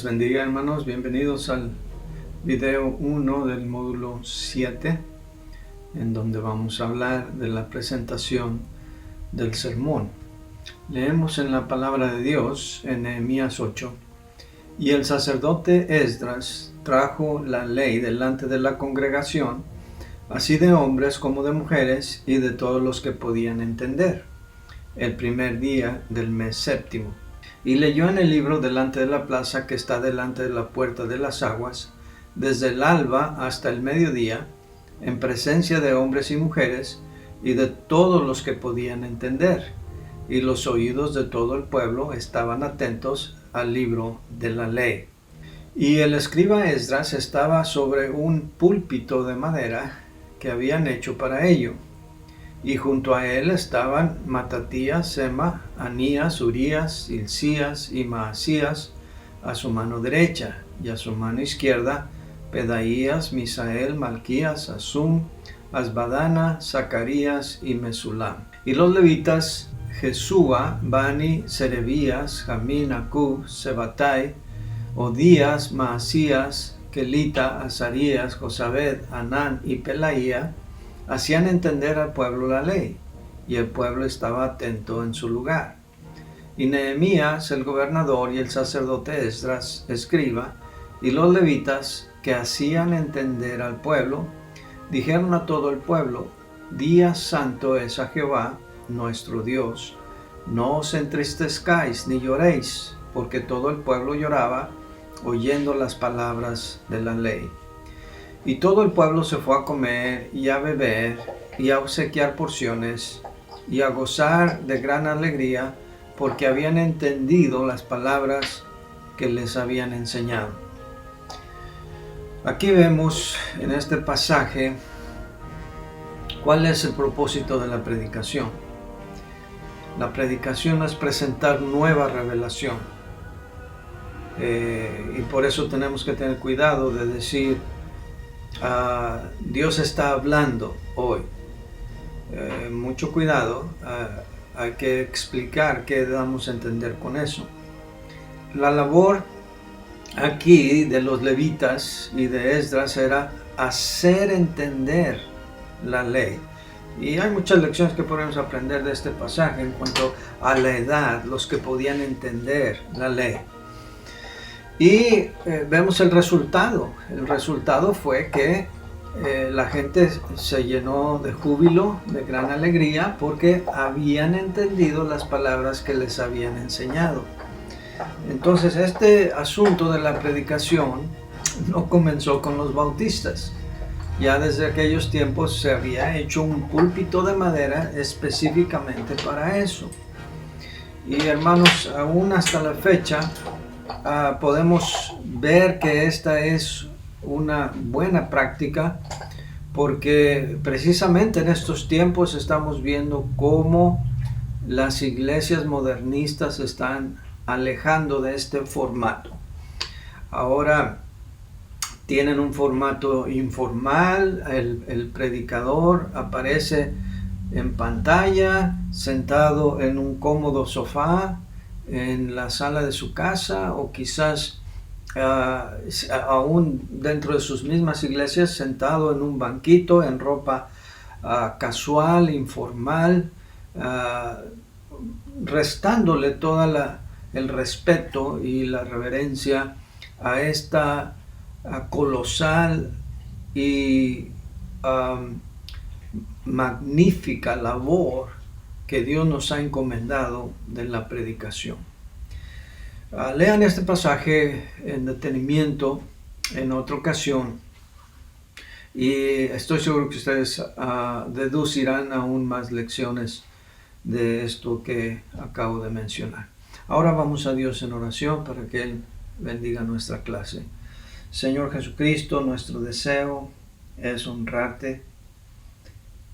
bendiga, hermanos, bienvenidos al video 1 del módulo 7, en donde vamos a hablar de la presentación del sermón. Leemos en la palabra de Dios en Nehemías 8. Y el sacerdote Esdras trajo la ley delante de la congregación, así de hombres como de mujeres y de todos los que podían entender, el primer día del mes séptimo. Y leyó en el libro delante de la plaza que está delante de la puerta de las aguas, desde el alba hasta el mediodía, en presencia de hombres y mujeres, y de todos los que podían entender. Y los oídos de todo el pueblo estaban atentos al libro de la ley. Y el escriba Esdras estaba sobre un púlpito de madera que habían hecho para ello. Y junto a él estaban Matatías, Sema, Anías, Urías, Hilcías y Maasías a su mano derecha, y a su mano izquierda Pedaías, Misael, Malquías, Asum, Asbadana, Zacarías y Mesulam. Y los levitas Jesúa, Bani, Serebías, Jamín, Acub, Sebatai, Odías, Maasías, Kelita, Azarías, Josabed, Anán y Pelaía, hacían entender al pueblo la ley, y el pueblo estaba atento en su lugar. Y Nehemías, el gobernador, y el sacerdote Esdras, escriba, y los levitas que hacían entender al pueblo, dijeron a todo el pueblo: Día santo es a Jehová, nuestro Dios. No os entristezcáis ni lloréis, porque todo el pueblo lloraba, oyendo las palabras de la ley. Y todo el pueblo se fue a comer y a beber y a obsequiar porciones y a gozar de gran alegría, porque habían entendido las palabras que les habían enseñado. Aquí vemos en este pasaje cuál es el propósito de la predicación. La predicación es presentar nueva revelación. Y por eso tenemos que tener cuidado de decir: Dios está hablando hoy. Mucho cuidado, hay que explicar qué damos a entender con eso. La labor aquí de los levitas y de Esdras era hacer entender la ley. Y hay muchas lecciones que podemos aprender de este pasaje en cuanto a la edad, los que podían entender la ley. Y vemos el resultado. El resultado fue que la gente se llenó de júbilo, de gran alegría, porque habían entendido las palabras que les habían enseñado. Entonces, este asunto de la predicación no comenzó con los bautistas. Ya desde aquellos tiempos se había hecho un púlpito de madera específicamente para eso. Y hermanos, aún hasta la fecha, podemos ver que esta es una buena práctica, porque precisamente en estos tiempos estamos viendo cómo las iglesias modernistas se están alejando de este formato. Ahora tienen un formato informal, el predicador aparece en pantalla, sentado en un cómodo sofá, en la sala de su casa, o quizás aún dentro de sus mismas iglesias, sentado en un banquito, en ropa casual, informal, restándole todo el respeto y la reverencia a esta colosal y magnífica labor que Dios nos ha encomendado de la predicación. Lean este pasaje en detenimiento en otra ocasión, y estoy seguro que ustedes deducirán aún más lecciones de esto que acabo de mencionar. Ahora vamos a Dios en oración para que Él bendiga nuestra clase. Señor Jesucristo, nuestro deseo es honrarte,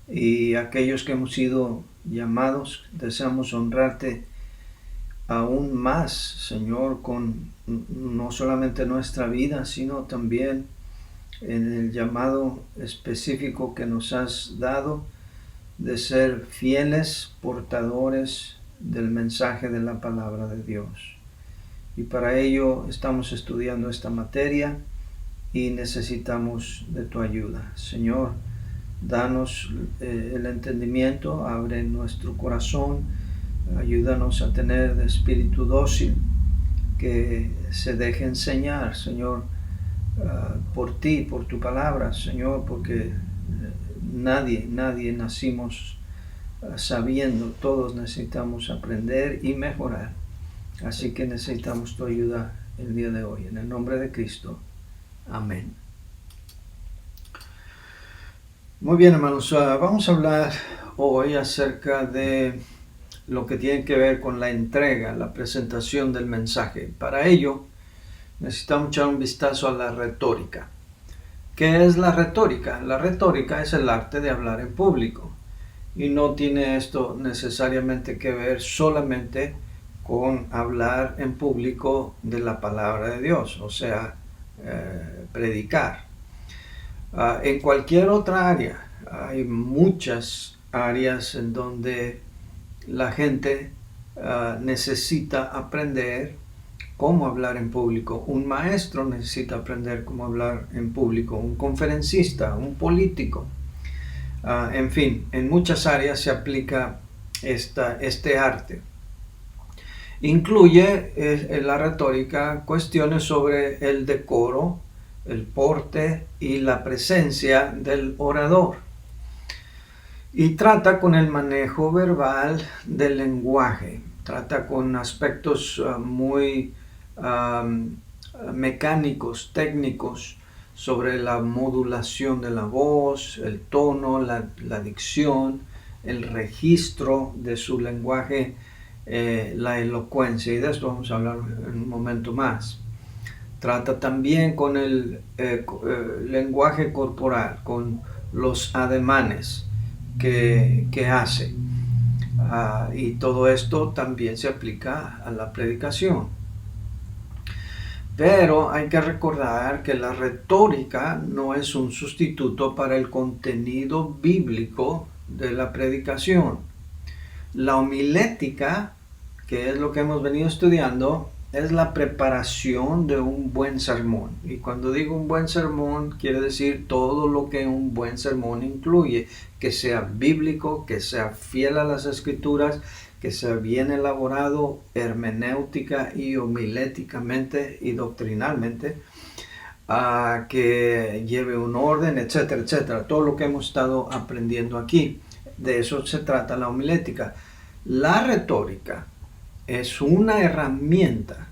y aquellos que hemos sido llamados deseamos honrarte aún más, Señor, con no solamente nuestra vida, sino también en el llamado específico que nos has dado de ser fieles portadores del mensaje de la palabra de Dios. y para ello estamos estudiando esta materia y necesitamos de tu ayuda. Señor, danos el entendimiento, abre nuestro corazón, ayúdanos a tener de espíritu dócil, que se deje enseñar, Señor, por ti, por tu palabra, Señor, porque nadie nacimos sabiendo, todos necesitamos aprender y mejorar. Así que necesitamos tu ayuda el día de hoy. En el nombre de Cristo. Amén. Muy bien, hermanos, vamos a hablar hoy acerca de lo que tiene que ver con la entrega, la presentación del mensaje. Para ello, necesitamos echar un vistazo a la retórica. ¿Qué es la retórica? La retórica es el arte de hablar en público. Y no tiene esto necesariamente que ver solamente con hablar en público de la palabra de Dios, o sea, predicar. En cualquier otra área, hay muchas áreas en donde la gente necesita aprender cómo hablar en público. Un maestro necesita aprender cómo hablar en público, un conferencista, un político. En fin, en muchas áreas se aplica este arte. Incluye en la retórica cuestiones sobre el decoro, el porte y la presencia del orador. Y trata con el manejo verbal del lenguaje. Trata con aspectos muy mecánicos, técnicos, sobre la modulación de la voz, el tono, la dicción, el registro de su lenguaje, la elocuencia, y de esto vamos a hablar en un momento más. Trata también con el lenguaje corporal, con los ademanes que hace. Y todo esto también se aplica a la predicación. Pero hay que recordar que la retórica no es un sustituto para el contenido bíblico de la predicación. La homilética, que es lo que hemos venido estudiando, es la preparación de un buen sermón. Y cuando digo un buen sermón, quiere decir todo lo que un buen sermón incluye, que sea bíblico, que sea fiel a las escrituras, que sea bien elaborado hermenéutica y homiléticamente y doctrinalmente, que lleve un orden, etcétera, etcétera. Todo lo que hemos estado aprendiendo aquí. De eso se trata la homilética. La retórica es una herramienta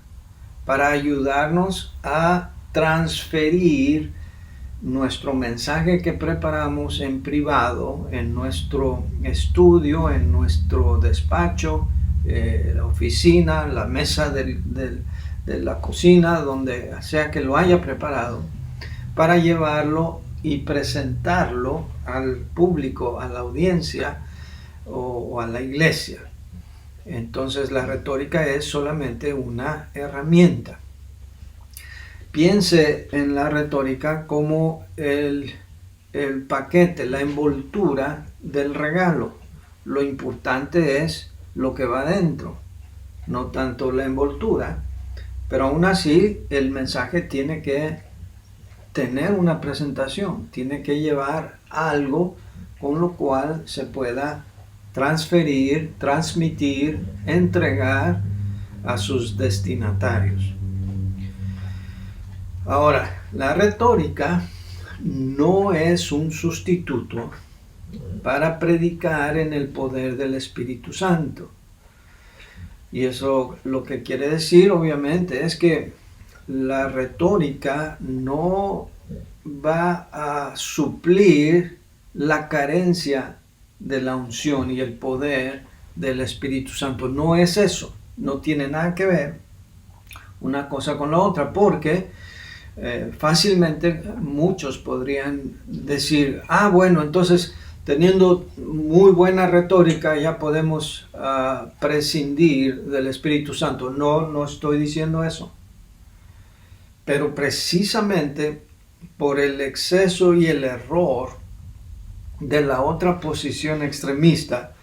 para ayudarnos a transferir nuestro mensaje que preparamos en privado, en nuestro estudio, en nuestro despacho, la oficina, la mesa de la cocina, donde sea que lo haya preparado, para llevarlo y presentarlo al público, a la audiencia o a la iglesia. Entonces la retórica es solamente una herramienta. Piense en la retórica como el paquete, la envoltura del regalo. Lo importante es lo que va adentro, no tanto la envoltura, pero aún así el mensaje tiene que tener una presentación, tiene que llevar algo con lo cual se pueda transferir, transmitir, entregar a sus destinatarios. Ahora, la retórica no es un sustituto para predicar en el poder del Espíritu Santo. Y eso lo que quiere decir, obviamente, es que la retórica no va a suplir la carencia de la unción y el poder del Espíritu Santo. No es eso, no tiene nada que ver una cosa con la otra, porque fácilmente muchos podrían decir, bueno, entonces teniendo muy buena retórica ya podemos prescindir del Espíritu Santo. No estoy diciendo eso. Pero precisamente por el exceso y el error de la otra posición extremista,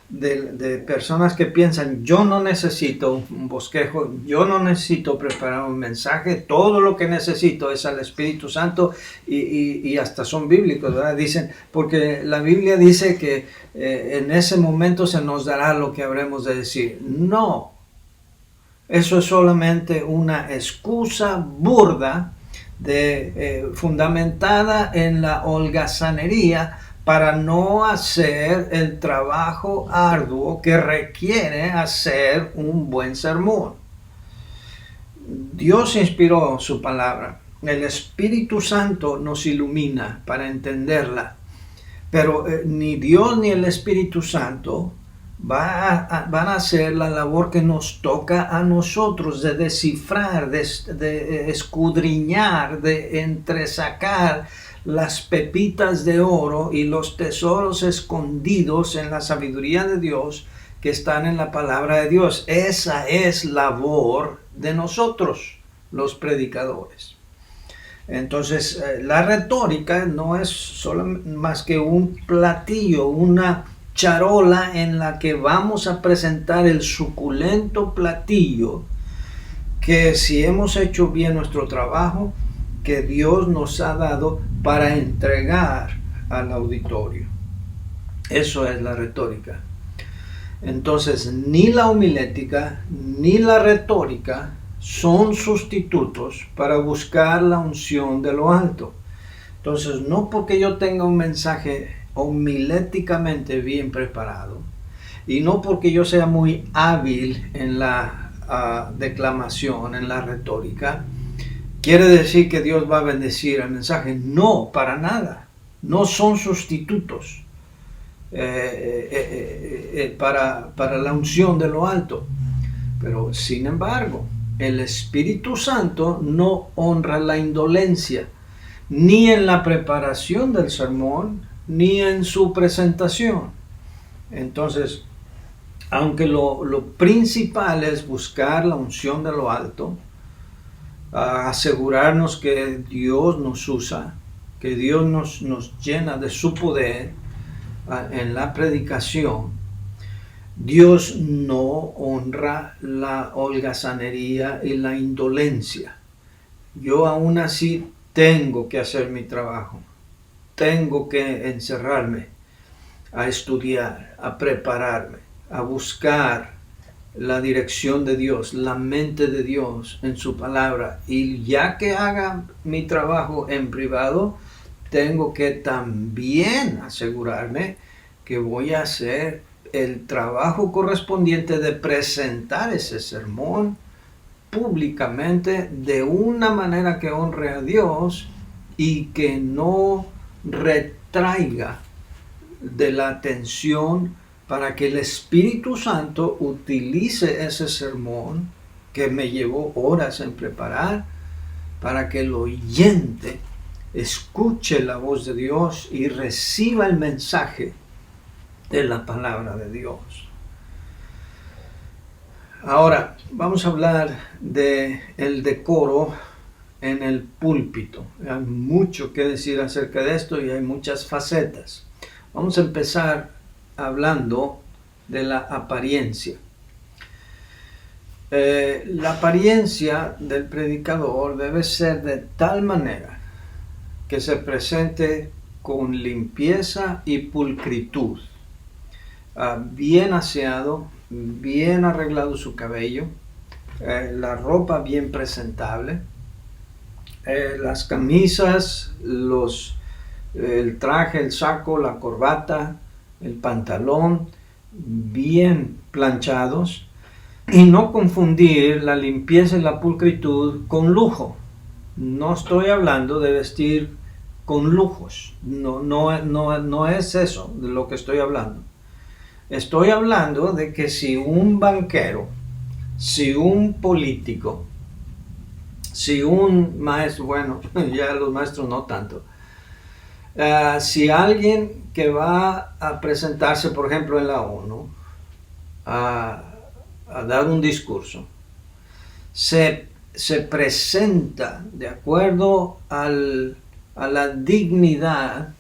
de personas que piensan, yo no necesito un bosquejo, yo no necesito preparar un mensaje, todo lo que necesito es al Espíritu Santo, y hasta son bíblicos, ¿verdad? Dicen, porque la Biblia dice que en ese momento se nos dará lo que habremos de decir. No, eso es solamente una excusa burda fundamentada en la holgazanería, para no hacer el trabajo arduo que requiere hacer un buen sermón. Dios inspiró su palabra. El Espíritu Santo nos ilumina para entenderla. Pero ni Dios ni el Espíritu Santo van a hacer la labor que nos toca a nosotros de descifrar, de escudriñar, de entresacar las pepitas de oro y los tesoros escondidos en la sabiduría de Dios que están en la palabra de Dios. Esa es labor de nosotros, los predicadores. Entonces, la retórica no es solo más que un platillo, una charola en la que vamos a presentar el suculento platillo que, si hemos hecho bien nuestro trabajo, que Dios nos ha dado para entregar al auditorio. Eso es la retórica. Entonces, ni la homilética ni la retórica son sustitutos para buscar la unción de lo alto. Entonces, no porque yo tenga un mensaje homiléticamente bien preparado, y no porque yo sea muy hábil en la declamación, en la retórica, quiere decir que Dios va a bendecir el mensaje. No, para nada. No son sustitutos para la unción de lo alto. Pero, sin embargo, el Espíritu Santo no honra la indolencia, ni en la preparación del sermón, ni en su presentación. Entonces, aunque lo principal es buscar la unción de lo alto, asegurarnos que Dios nos usa, que Dios nos llena de su poder en la predicación, Dios no honra la holgazanería y la indolencia. Yo aún así tengo que hacer mi trabajo, tengo que encerrarme a estudiar, a prepararme, a buscar la dirección de Dios, la mente de Dios en su palabra. Y ya que haga mi trabajo en privado, tengo que también asegurarme que voy a hacer el trabajo correspondiente de presentar ese sermón públicamente de una manera que honre a Dios y que no retraiga de la atención, para que el Espíritu Santo utilice ese sermón que me llevó horas en preparar, para que el oyente escuche la voz de Dios y reciba el mensaje de la palabra de Dios. Ahora vamos a hablar de el decoro en el púlpito. Hay mucho que decir acerca de esto y hay muchas facetas. Vamos a empezar hablando de la apariencia. La apariencia del predicador debe ser de tal manera que se presente con limpieza y pulcritud, bien aseado, bien arreglado su cabello, la ropa bien presentable, las camisas, el traje, el saco, la corbata, el pantalón bien planchados, y no confundir la limpieza y la pulcritud con lujo. No estoy hablando de vestir con lujos, no es eso de lo que estoy hablando. Estoy hablando de que si un banquero, si un político, si un maestro, bueno, ya los maestros no tanto, si alguien que va a presentarse, por ejemplo, en la ONU, a dar un discurso, se presenta de acuerdo a la dignidad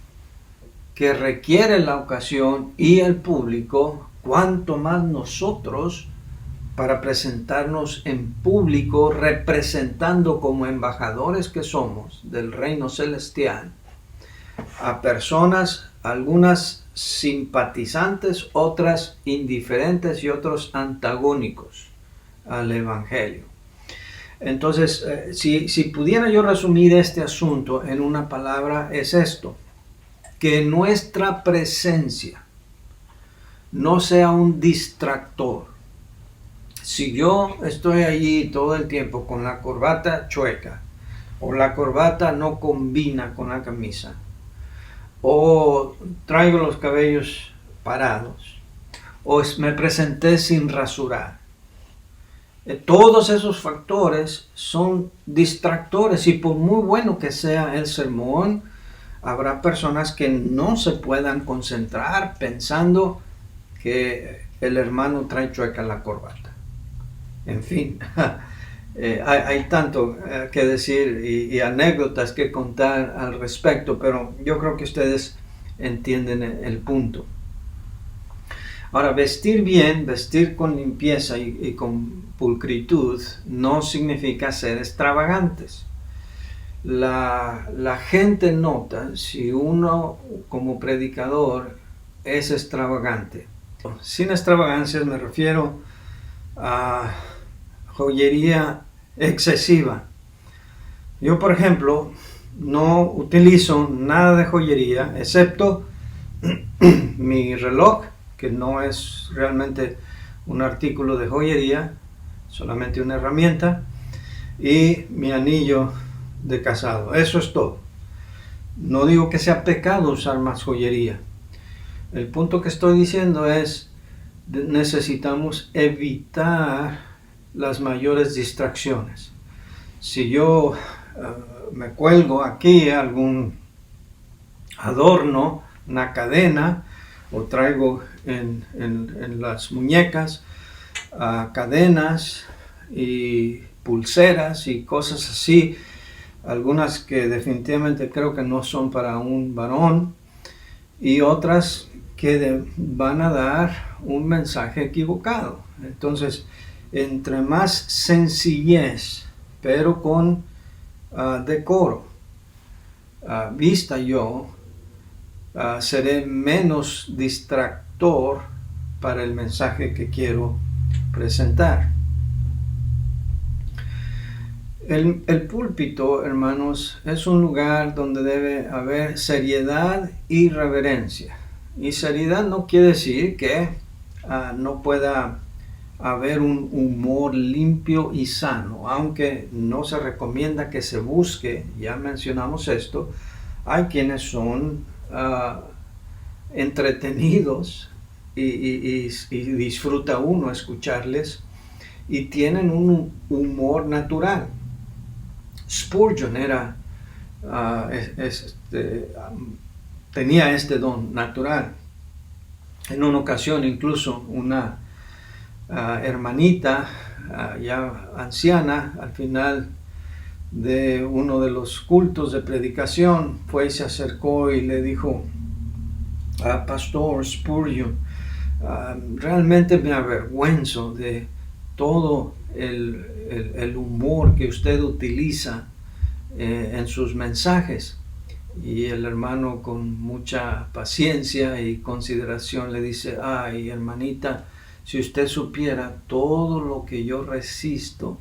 que requiere la ocasión y el público, cuánto más nosotros para presentarnos en público, representando como embajadores que somos del reino celestial a personas, algunas simpatizantes, otras indiferentes y otros antagónicos al Evangelio. Entonces, si pudiera yo resumir este asunto en una palabra, es esto: que nuestra presencia no sea un distractor. Si yo estoy allí todo el tiempo con la corbata chueca, o la corbata no combina con la camisa, o traigo los cabellos parados, o me presenté sin rasurar, todos esos factores son distractores, y por muy bueno que sea el sermón, habrá personas que no se puedan concentrar pensando que el hermano trae chueca la corbata. En fin, hay tanto que decir y anécdotas que contar al respecto, pero yo creo que ustedes entienden el punto. Ahora, vestir bien, vestir con limpieza y con pulcritud no significa ser extravagantes. La gente nota si uno como predicador es extravagante. Sin extravagancias me refiero a joyería excesiva. Yo, por ejemplo, no utilizo nada de joyería excepto mi reloj, que no es realmente un artículo de joyería, solamente una herramienta, y mi anillo de casado. Eso es todo. No digo que sea pecado usar más joyería. El punto que estoy diciendo es: necesitamos evitar las mayores distracciones. Si yo me cuelgo aquí algún adorno, una cadena, o traigo en las muñecas cadenas y pulseras y cosas así, algunas que definitivamente creo que no son para un varón, y otras que van a dar un mensaje equivocado. Entonces, entre más sencillez, pero con decoro, vista yo, seré menos distractor para el mensaje que quiero presentar. El púlpito, hermanos, es un lugar donde debe haber seriedad y reverencia. Y seriedad no quiere decir que no pueda haber un humor limpio y sano, aunque no se recomienda que se busque. Ya mencionamos esto. Hay quienes son entretenidos y disfruta uno escucharles, y tienen un humor natural. Spurgeon tenía este don natural. En una ocasión, incluso una hermanita ya anciana, al final de uno de los cultos de predicación, fue y se acercó y le dijo: Pastor Spurgeon, realmente me avergüenzo de todo el humor que usted utiliza en sus mensajes. Y el hermano, con mucha paciencia y consideración, le dice: ay, hermanita, si usted supiera todo lo que yo resisto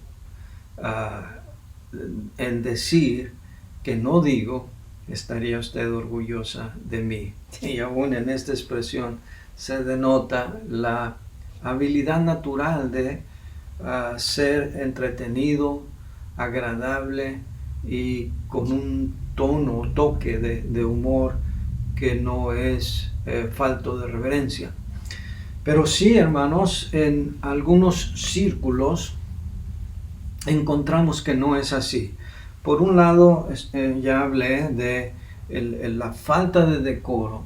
en decir que no digo, estaría usted orgullosa de mí. Y aún en esta expresión se denota la habilidad natural de ser entretenido, agradable y con un tono o toque de humor que no es falto de reverencia. Pero sí, hermanos, en algunos círculos encontramos que no es así. Por un lado, ya hablé de la falta de decoro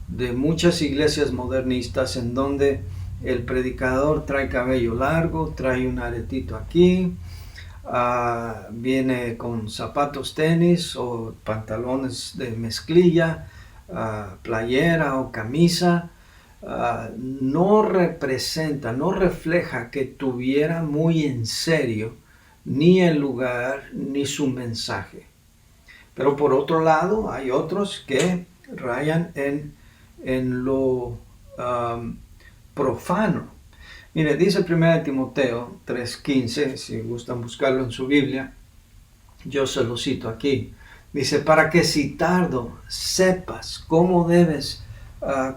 de muchas iglesias modernistas, en donde el predicador trae cabello largo, trae un aretito aquí, viene con zapatos tenis o pantalones de mezclilla, playera o camisa, no representa, no refleja que tuviera muy en serio ni el lugar ni su mensaje. Pero por otro lado, hay otros que rayan en lo profano. Mire, dice 1 Timoteo 3:15, si gustan buscarlo en su Biblia, yo se lo cito aquí. Dice, para que si tardo sepas cómo debes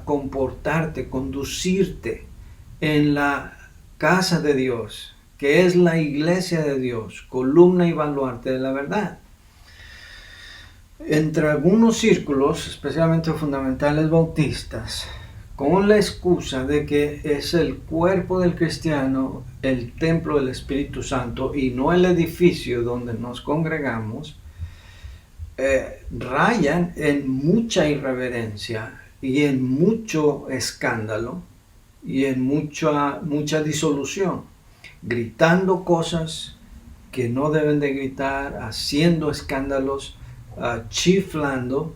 comportarte, conducirte en la casa de Dios, que es la iglesia de Dios, columna y baluarte de la verdad. Entre algunos círculos, especialmente fundamentales bautistas, con la excusa de que es el cuerpo del cristiano, el templo del Espíritu Santo y no el edificio donde nos congregamos, rayan en mucha irreverencia y en mucho escándalo y en mucha disolución, gritando cosas que no deben de gritar, haciendo escándalos, chiflando,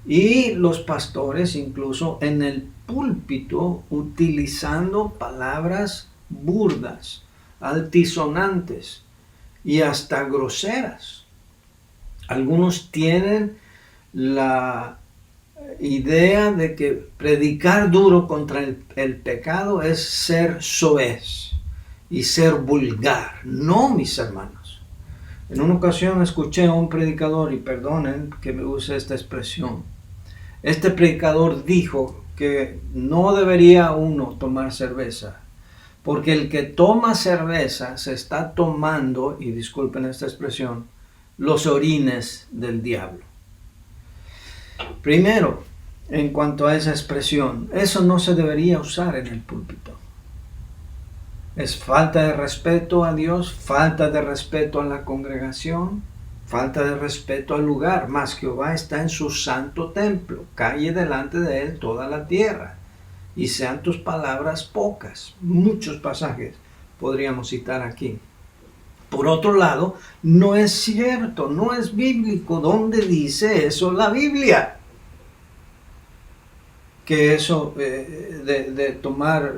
y los pastores incluso en el púlpito utilizando palabras burdas, altisonantes y hasta groseras. Algunos tienen la idea de que predicar duro contra el pecado es ser soez y ser vulgar. No, mis hermanos. En una ocasión escuché a un predicador, y perdonen que me use esta expresión, este predicador dijo que no debería uno tomar cerveza, porque el que toma cerveza se está tomando, y disculpen esta expresión, los orines del diablo. Primero, en cuanto a esa expresión, eso no se debería usar en el púlpito. Es falta de respeto a Dios, falta de respeto a la congregación, falta de respeto al lugar. Mas Jehová está en su santo templo, calle delante de él toda la tierra, y sean tus palabras pocas. Muchos pasajes podríamos citar aquí. Por otro lado, no es cierto, no es bíblico. ¿Dónde dice eso la Biblia? Que eso de tomar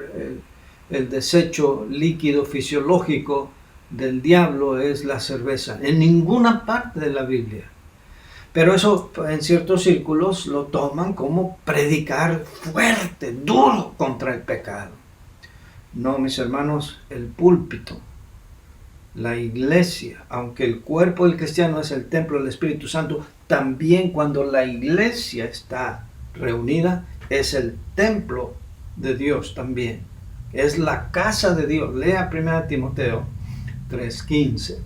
el desecho líquido fisiológico del diablo es la cerveza. En ninguna parte de la Biblia. Pero eso en ciertos círculos lo toman como predicar fuerte, duro contra el pecado. No, mis hermanos, el púlpito, la iglesia, aunque el cuerpo del cristiano es el templo del Espíritu Santo, también cuando la iglesia está reunida, es el templo de Dios también. Es la casa de Dios. Lea 1 Timoteo 3:15.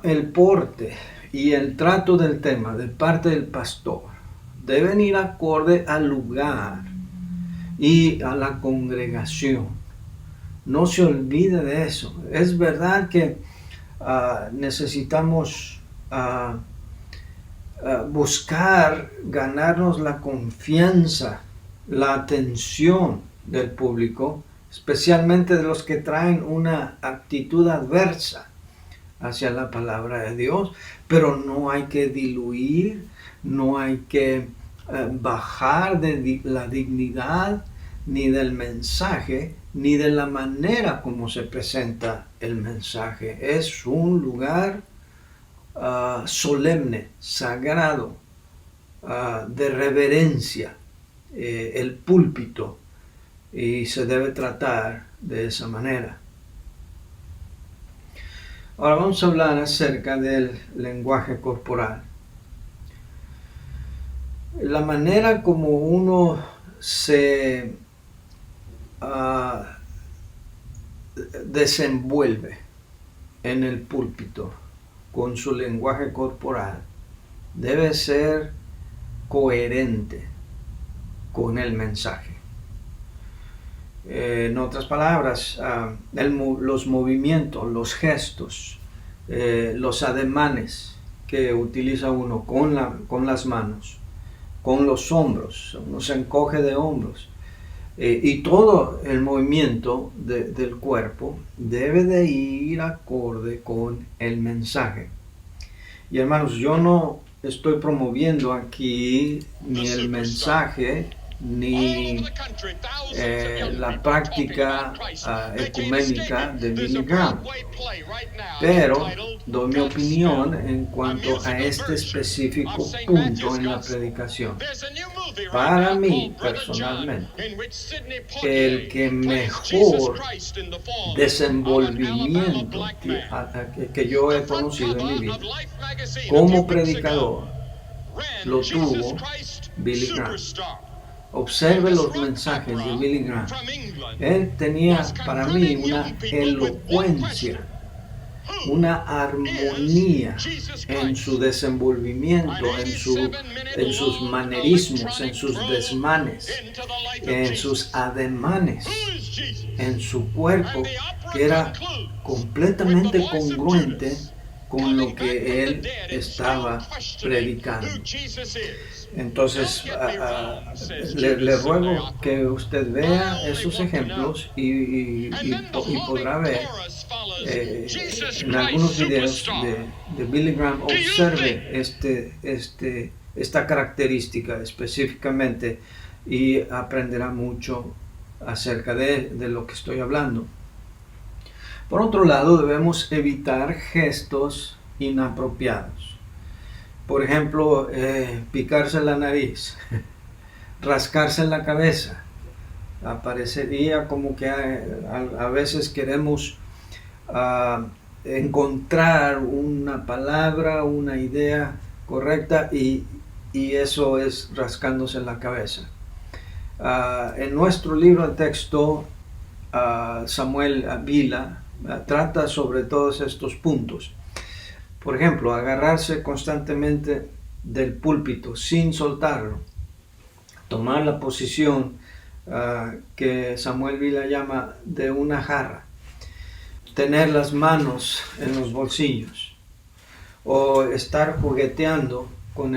El porte y el trato del tema de parte del pastor deben ir acorde al lugar y a la congregación. No se olvide de eso. Es verdad que necesitamos buscar ganarnos la confianza, la atención del público, especialmente de los que traen una actitud adversa hacia la palabra de Dios, pero no hay que diluir, no hay que bajar de la dignidad ni del mensaje, ni de la manera como se presenta el mensaje. Es un lugar solemne, sagrado, de reverencia, el púlpito, y se debe tratar de esa manera. Ahora vamos a hablar acerca del lenguaje corporal. La manera como uno se desenvuelve en el púlpito con su lenguaje corporal debe ser coherente con el mensaje. En otras palabras, los movimientos, los gestos, los ademanes que utiliza uno con las manos, con los hombros, uno se encoge de hombros, y todo el movimiento del cuerpo debe de ir acorde con el mensaje. Y hermanos, yo no estoy promoviendo aquí ni el mensaje ni la práctica ecuménica de Billy Graham, pero doy mi opinión en cuanto a este específico punto en la predicación. Para mí, personalmente, el que mejor desenvolvimiento que yo he conocido en mi vida como predicador lo tuvo Billy Graham. Observe los mensajes de Billy Graham. Él tenía para mí una elocuencia, una armonía en su desenvolvimiento, en sus manerismos, en sus desmanes, en sus ademanes, en su cuerpo, que era completamente congruente con lo que él estaba predicando. Entonces, le ruego que usted vea esos ejemplos y podrá ver en algunos videos de Billy Graham, observe esta característica específicamente y aprenderá mucho acerca de lo que estoy hablando. Por otro lado, debemos evitar gestos inapropiados. Por ejemplo, picarse la nariz, rascarse la cabeza. Parecería como que a veces queremos encontrar una palabra, una idea correcta y eso es rascándose la cabeza. En nuestro libro de texto, Samuel Vila trata sobre todos estos puntos. Por ejemplo, agarrarse constantemente del púlpito sin soltarlo, tomar la posición que Samuel Vila llama de una jarra, tener las manos en los bolsillos o estar jugueteando con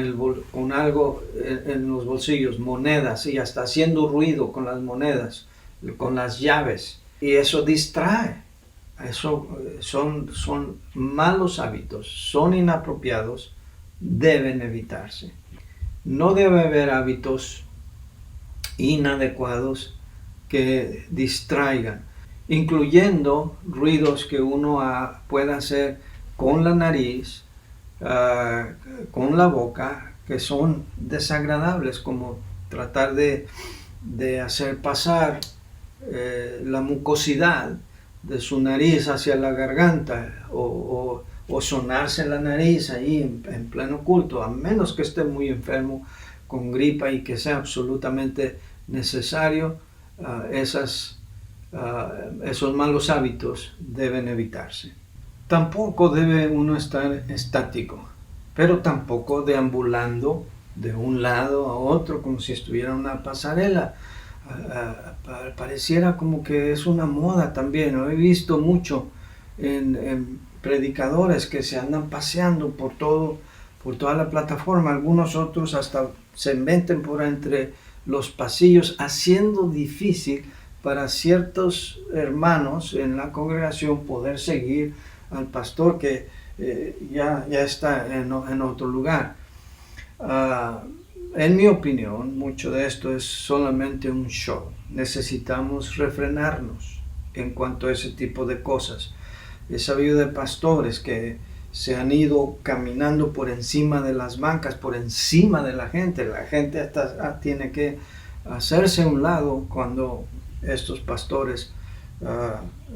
algo en los bolsillos, monedas, y hasta haciendo ruido con las monedas, con las llaves, y eso distrae. Eso son malos hábitos, son inapropiados, deben evitarse. No debe haber hábitos inadecuados que distraigan, incluyendo ruidos que uno pueda hacer con la nariz, con la boca, que son desagradables, como tratar de hacer pasar la mucosidad de su nariz hacia la garganta o sonarse la nariz ahí en pleno culto, a menos que esté muy enfermo con gripa y que sea absolutamente necesario. Esos malos hábitos deben evitarse. Tampoco debe uno estar estático, pero tampoco deambulando de un lado a otro como si estuviera en una pasarela. Pareciera como que es una moda también. Lo he visto mucho en predicadores que se andan paseando por toda la plataforma. Algunos otros hasta se meten por entre los pasillos, haciendo difícil para ciertos hermanos en la congregación poder seguir al pastor que ya está en otro lugar. En mi opinión, mucho de esto es solamente un show. Necesitamos refrenarnos en cuanto a ese tipo de cosas. He sabido de pastores que se han ido caminando por encima de las bancas, por encima de la gente. La gente hasta tiene que hacerse a un lado cuando estos pastores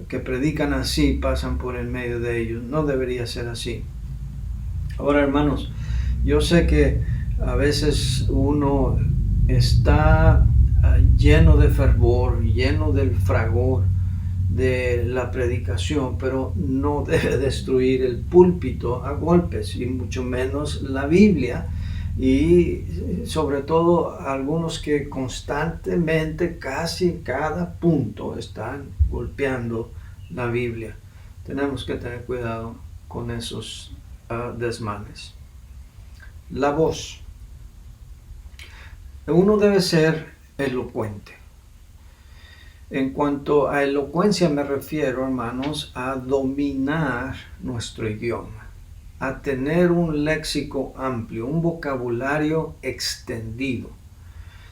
que predican así pasan por el medio de ellos. No debería ser así. Ahora, hermanos, yo sé que a veces uno está lleno de fervor, lleno del fragor de la predicación, pero no debe destruir el púlpito a golpes, y mucho menos la Biblia, y sobre todo algunos que constantemente, casi cada punto, están golpeando la Biblia. Tenemos que tener cuidado con esos desmanes. La voz. Uno debe ser elocuente. En cuanto a elocuencia me refiero, hermanos, a dominar nuestro idioma. a tener un léxico amplio, un vocabulario extendido.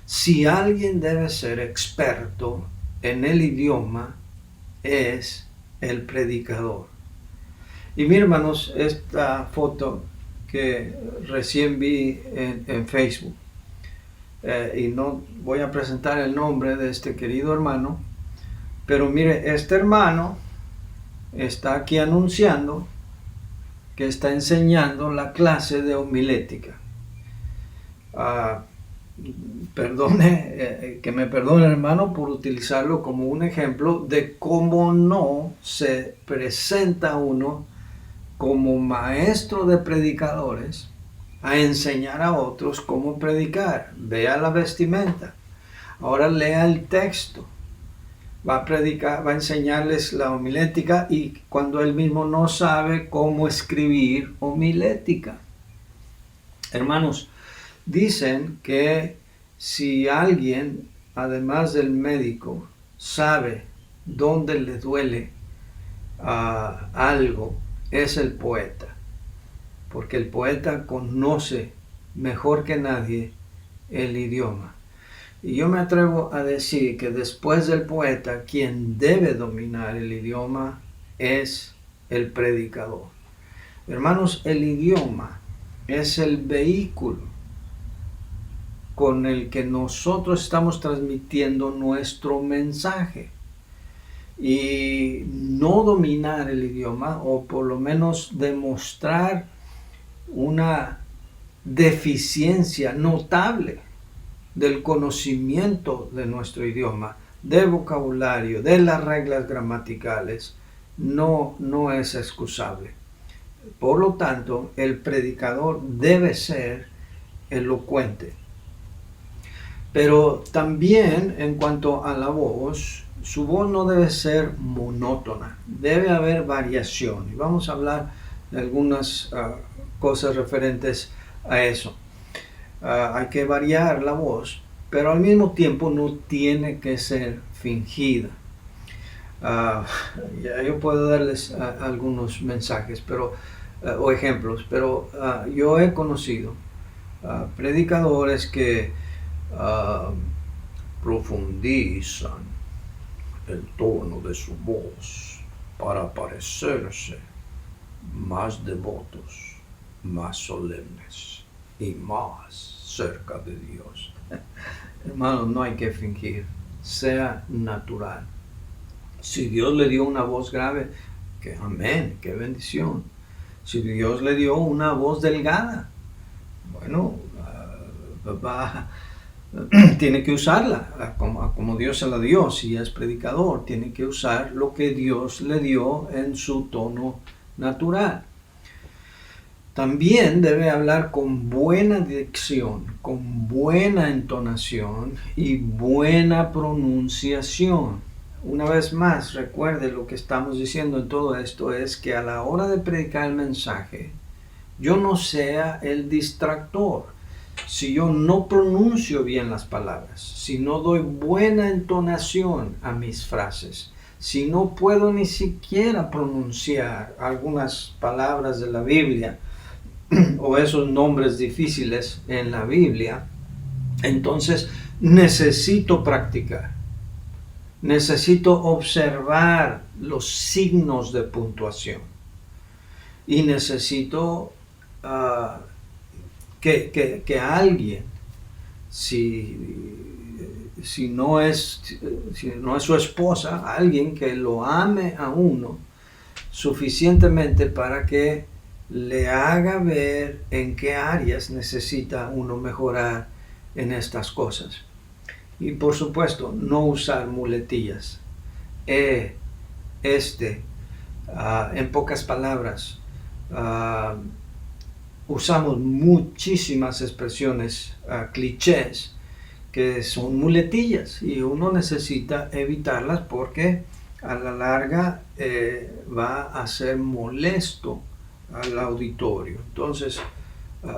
Si alguien debe ser experto en el idioma, es el predicador. Y miren, hermanos, esta foto que recién vi en Facebook, y no voy a presentar el nombre de este querido hermano, pero mire, este hermano está aquí anunciando que está enseñando la clase de homilética. Que me perdone, hermano, por utilizarlo como un ejemplo de cómo no se presenta uno como maestro de predicadores a enseñar a otros cómo predicar. Vea la vestimenta. Ahora lea el texto. Va a predicar, va a enseñarles la homilética, y cuando él mismo no sabe cómo escribir homilética. Hermanos, dicen que si alguien, además del médico, sabe dónde le duele algo, es el poeta. Porque el poeta conoce mejor que nadie el idioma. Y yo me atrevo a decir que después del poeta, quien debe dominar el idioma es el predicador. Hermanos, el idioma es el vehículo con el que nosotros estamos transmitiendo nuestro mensaje. Y no dominar el idioma, o por lo menos demostrar una deficiencia notable del conocimiento de nuestro idioma, del vocabulario, de las reglas gramaticales, no es excusable. Por lo tanto, el predicador debe ser elocuente. Pero también en cuanto a la voz, su voz no debe ser monótona, debe haber variación. Y vamos a hablar de algunas cosas referentes a eso. Hay que variar la voz, pero al mismo tiempo no tiene que ser fingida. Yo puedo darles algunos mensajes o ejemplos, pero yo he conocido predicadores que profundizan el tono de su voz para parecerse más devotos, más solemnes y más cerca de Dios. Hermano, no hay que fingir, sea natural. Si Dios le dio una voz grave, que amén, qué bendición. Si Dios le dio una voz delgada, bueno, tiene que usarla como Dios se la dio. Si es predicador, tiene que usar lo que Dios le dio en su tono natural. También debe hablar con buena dicción, con buena entonación y buena pronunciación. Una vez más, recuerde, lo que estamos diciendo en todo esto es que a la hora de predicar el mensaje, yo no sea el distractor. Si yo no pronuncio bien las palabras, si no doy buena entonación a mis frases, si no puedo ni siquiera pronunciar algunas palabras de la Biblia o esos nombres difíciles en la Biblia, entonces necesito practicar. Necesito observar los signos de puntuación. Y necesito que alguien, si no es su esposa, alguien que lo ame a uno suficientemente para que le haga ver en qué áreas necesita uno mejorar en estas cosas. Y por supuesto, no usar muletillas. En pocas palabras, usamos muchísimas expresiones, clichés, que son muletillas, y uno necesita evitarlas porque a la larga va a ser molesto al auditorio. Entonces,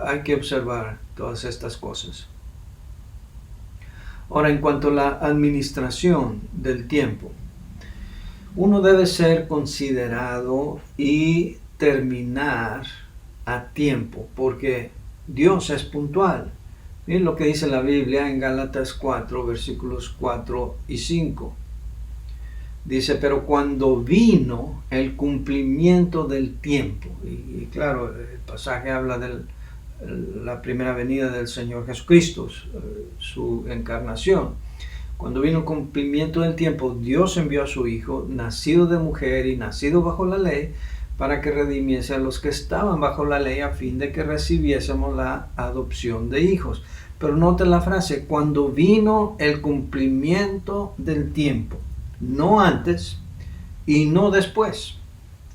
hay que observar todas estas cosas. Ahora, en cuanto a la administración del tiempo, uno debe ser considerado y terminar a tiempo, porque Dios es puntual. Miren lo que dice la Biblia en Gálatas 4, versículos 4 y 5. Dice, pero cuando vino el cumplimiento del tiempo, y claro, el pasaje habla de la primera venida del Señor Jesucristo, su encarnación. Cuando vino el cumplimiento del tiempo, Dios envió a su Hijo, nacido de mujer y nacido bajo la ley, para que redimiese a los que estaban bajo la ley, a fin de que recibiésemos la adopción de hijos. Pero note la frase, cuando vino el cumplimiento del tiempo, no antes y no después.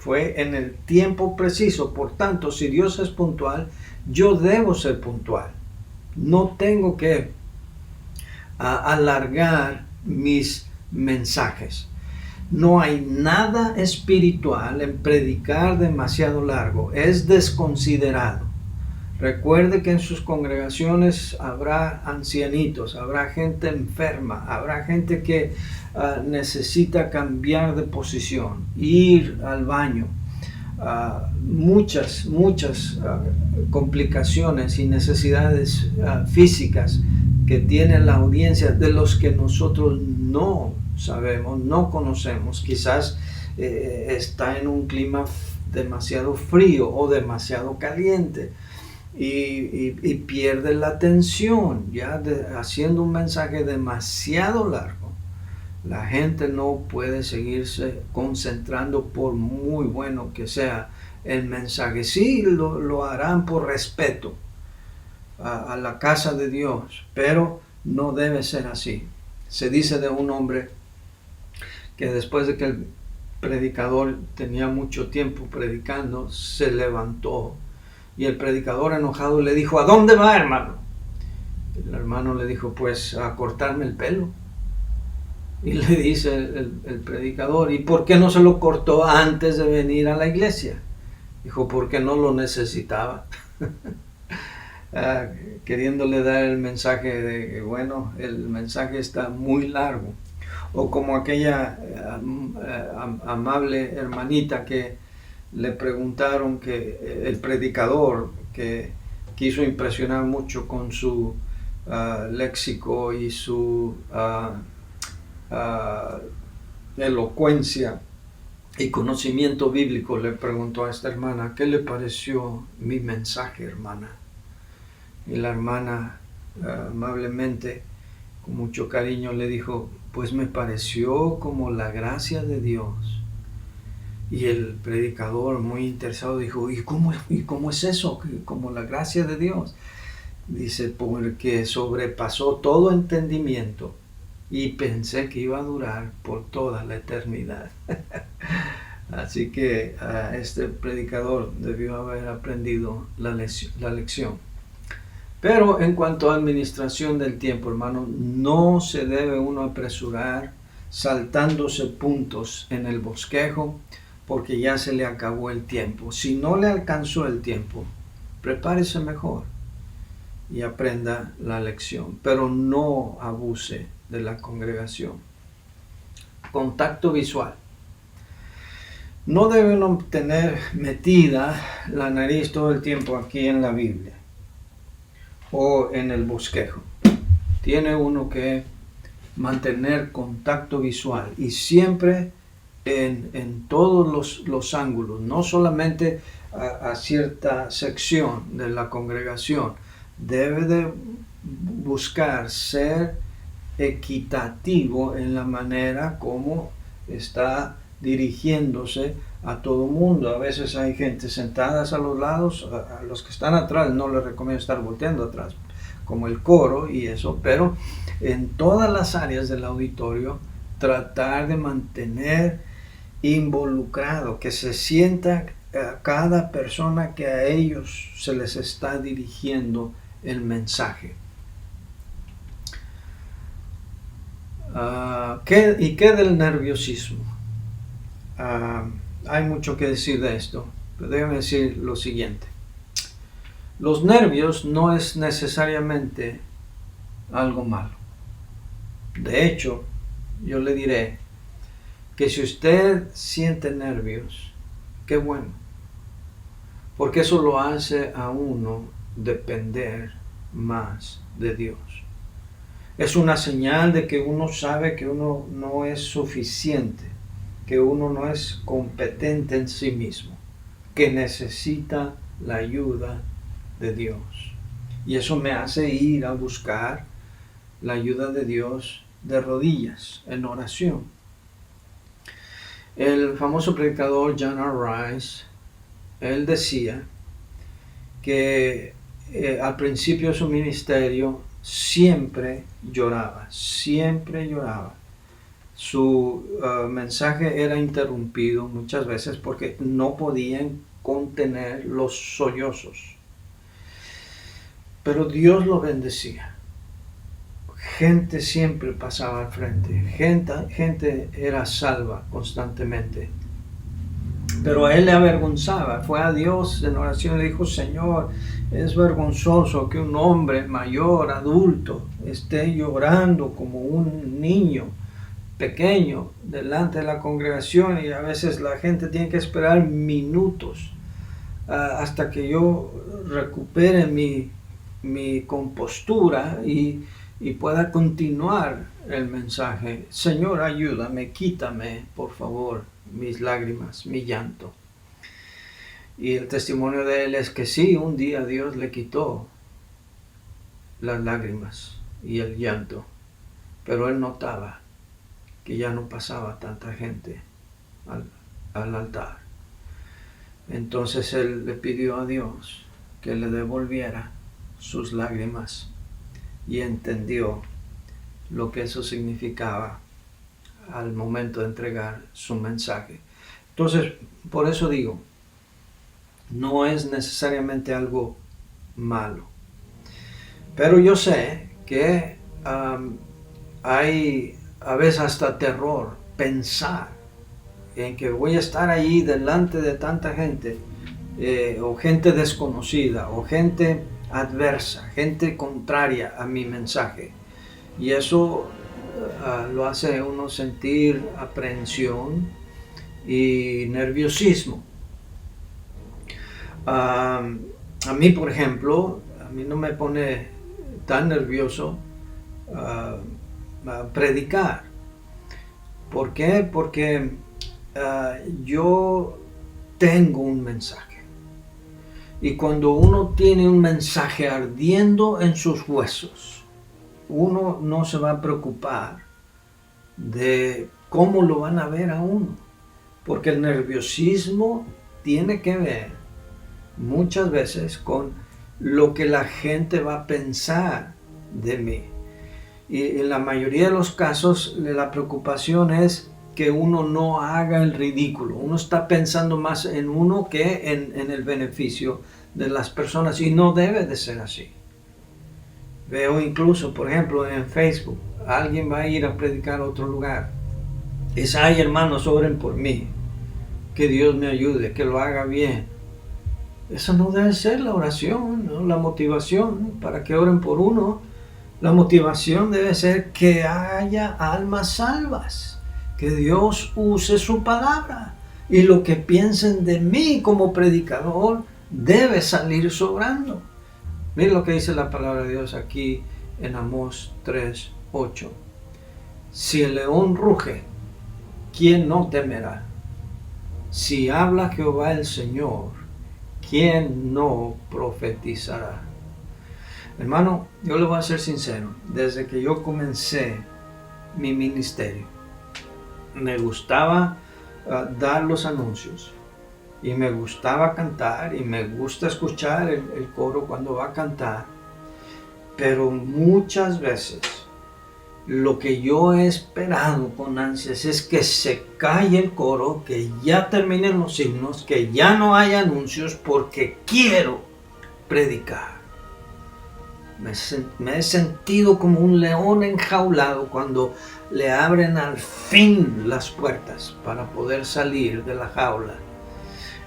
Fue en el tiempo preciso. Por tanto, si Dios es puntual, yo debo ser puntual. No tengo que alargar mis mensajes. No hay nada espiritual en predicar demasiado largo. Es desconsiderado. Recuerde que en sus congregaciones habrá ancianitos, habrá gente enferma, habrá gente que necesita cambiar de posición, ir al baño. Muchas complicaciones y necesidades físicas que tiene la audiencia, de los que nosotros no sabemos, no conocemos. Quizás está en un clima demasiado frío o demasiado caliente y pierde la atención, haciendo un mensaje demasiado largo. La gente no puede seguirse concentrando, por muy bueno que sea el mensaje. Sí, lo harán por respeto a la casa de Dios, pero no debe ser así. Se dice de un hombre que después de que el predicador tenía mucho tiempo predicando, se levantó y el predicador enojado le dijo, ¿a dónde va, hermano? El hermano le dijo, pues a cortarme el pelo. Y le dice el predicador, ¿y por qué no se lo cortó antes de venir a la iglesia? Dijo, porque no lo necesitaba. Queriéndole dar el mensaje de que, bueno, el mensaje está muy largo. O como aquella amable hermanita que le preguntaron, que el predicador, que quiso impresionar mucho con su léxico y su elocuencia y conocimiento bíblico, le preguntó a esta hermana, ¿qué le pareció mi mensaje, hermana? Y la hermana amablemente, con mucho cariño, le dijo, pues me pareció como la gracia de Dios. Y el predicador, muy interesado, dijo, ¿y cómo es eso? ¿Como la gracia de Dios? Dice, porque sobrepasó todo entendimiento y pensé que iba a durar por toda la eternidad. Así que este predicador debió haber aprendido la lección. Pero en cuanto a administración del tiempo, hermano, no se debe uno apresurar saltándose puntos en el bosquejo porque ya se le acabó el tiempo. Si no le alcanzó el tiempo, prepárese mejor y aprenda la lección, pero no abuse de la congregación. Contacto visual. No debe uno tener metida la nariz todo el tiempo aquí en la Biblia o en el bosquejo. Tiene uno que mantener contacto visual y siempre en todos los ángulos, no solamente a cierta sección de la congregación. Debe de buscar ser equitativo en la manera como está dirigiéndose a todo mundo. A veces hay gente sentada a los lados, a los que están atrás no les recomiendo estar volteando atrás, como el coro y eso, pero en todas las áreas del auditorio tratar de mantener involucrado, que se sienta cada persona que a ellos se les está dirigiendo el mensaje. ¿Qué del nerviosismo? Hay mucho que decir de esto, pero déjame decir lo siguiente. Los nervios no es necesariamente algo malo. De hecho, yo le diré que si usted siente nervios, qué bueno. porque eso lo hace a uno depender más de Dios. Es una señal de que uno sabe que uno no es suficiente, que uno no es competente en sí mismo, que necesita la ayuda de Dios. Y eso me hace ir a buscar la ayuda de Dios de rodillas, en oración. El famoso predicador John R. Rice, él decía que al principio de su ministerio siempre lloraba. Su mensaje era interrumpido muchas veces porque no podían contener los sollozos. Pero Dios lo bendecía. Gente siempre pasaba al frente. Gente era salva constantemente. Pero a él le avergonzaba. Fue a Dios en oración y le dijo: Señor, es vergonzoso que un hombre mayor, adulto, esté llorando como un niño pequeño delante de la congregación, y a veces la gente tiene que esperar minutos hasta que yo recupere mi compostura y pueda continuar el mensaje. Señor, ayúdame, quítame, por favor, mis lágrimas, mi llanto. Y el testimonio de él es que sí, un día Dios le quitó las lágrimas y el llanto, pero él notaba que ya no pasaba tanta gente al altar. Entonces él le pidió a Dios que le devolviera sus lágrimas y entendió lo que eso significaba al momento de entregar su mensaje. Entonces, por eso digo, no es necesariamente algo malo. Pero yo sé que hay a veces hasta terror pensar en que voy a estar ahí delante de tanta gente, o gente desconocida, o gente adversa, gente contraria a mi mensaje. Y eso lo hace uno sentir aprehensión y nerviosismo. A mí, por ejemplo, a mí no me pone tan nervioso predicar. ¿Por qué? Porque yo tengo un mensaje. Y cuando uno tiene un mensaje ardiendo en sus huesos, uno no se va a preocupar de cómo lo van a ver a uno. Porque el nerviosismo tiene que ver muchas veces con lo que la gente va a pensar de mí. Y en la mayoría de los casos la preocupación es que uno no haga el ridículo. Uno está pensando más en uno que en el beneficio de las personas, y no debe de ser así. Veo incluso, por ejemplo, en Facebook, alguien va a ir a predicar a otro lugar. Dice: ay, hermanos, oren por mí, que Dios me ayude, que lo haga bien. Eso no debe ser la oración, ¿no? La motivación para que oren por uno. La motivación debe ser que haya almas salvas, que Dios use su palabra, y lo que piensen de mí como predicador debe salir sobrando. Miren lo que dice la palabra de Dios aquí en Amós 3:8. Si el león ruge, ¿quién no temerá? Si habla Jehová el Señor, ¿quién no profetizará? Hermano, yo le voy a ser sincero. Desde que yo comencé mi ministerio, me gustaba dar los anuncios, y me gustaba cantar, y me gusta escuchar el coro cuando va a cantar. Pero muchas veces lo que yo he esperado con ansias es que se calle el coro, que ya terminen los himnos, que ya no haya anuncios, porque quiero predicar. Me he sentido como un león enjaulado cuando le abren al fin las puertas para poder salir de la jaula.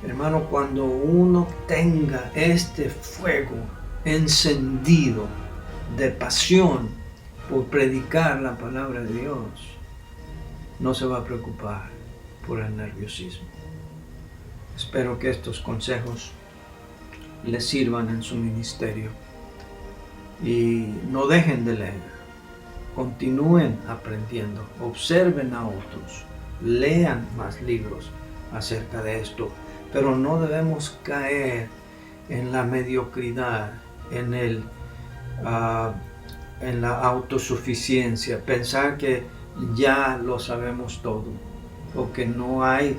Hermano, cuando uno tenga este fuego encendido de pasión por predicar la palabra de Dios, no se va a preocupar por el nerviosismo. Espero que estos consejos le sirvan en su ministerio. Y no dejen de leer. Continúen aprendiendo, observen a otros, lean más libros acerca de esto, pero no debemos caer en la mediocridad, en la autosuficiencia, pensar que ya lo sabemos todo o que no hay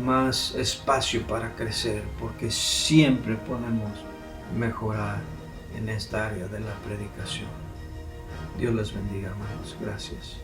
más espacio para crecer, porque siempre podemos mejorar en esta área de la predicación. Dios les bendiga, hermanos. Gracias.